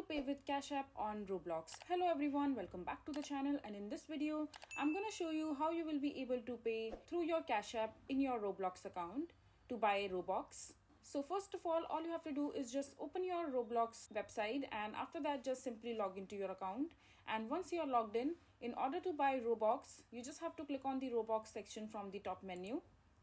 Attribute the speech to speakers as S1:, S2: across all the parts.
S1: pay with Cash App on Roblox. Hello everyone, welcome back to the channel, and in this video I'm gonna show you how you will be able to pay through your Cash App in your Roblox account to buy Robux. So first of all you have to do is just open your Roblox website, and after that just simply log into your account. And once you are logged in order to buy Robux, you just have to click on the Roblox section from the top menu.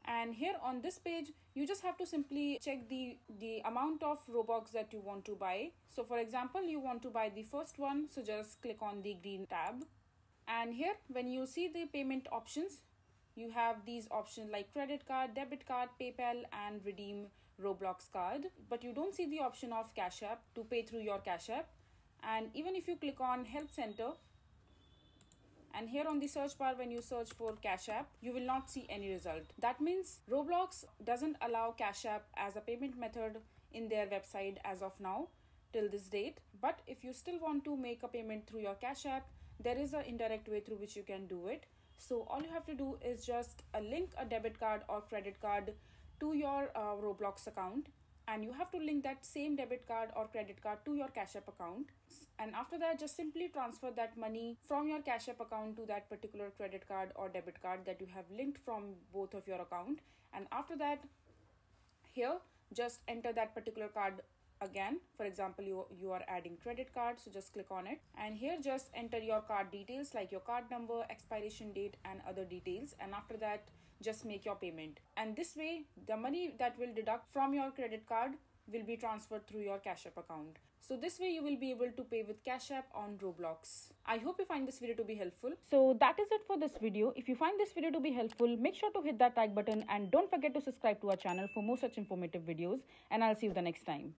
S1: And here on this page, you just have to simply check the amount of Robux that you want to buy. So for example, you want to buy the first one, so just click on the green tab. And here when you see the payment options, you have these options like credit card, debit card, PayPal, and redeem Roblox card. But you don't see the option of Cash App to pay through your Cash App. And even if you click on Help Center, and here on the search bar, when you search for Cash App, you will not see any result. That means Roblox doesn't allow Cash App as a payment method in their website as of now, till this date. But if you still want to make a payment through your Cash App, there is an indirect way through which you can do it. So all you have to do is just link a debit card or credit card to your Roblox account. And you have to link that same debit card or credit card to your Cash App account. And after that, just simply transfer that money from your Cash App account to that particular credit card or debit card that you have linked from both of your account. And after that, here, just enter that particular card again. For example, you are adding credit card, so just click on it. And here just enter your card details like your card number, expiration date, and other details. And after that, just make your payment. And this way, the money that will deduct from your credit card will be transferred through your Cash App account. So this way you will be able to pay with Cash App on Roblox. I hope you find this video to be helpful. So that is it for this video. If you find this video to be helpful, make sure to hit that like button and don't forget to subscribe to our channel for more such informative videos. And I'll see you the next time.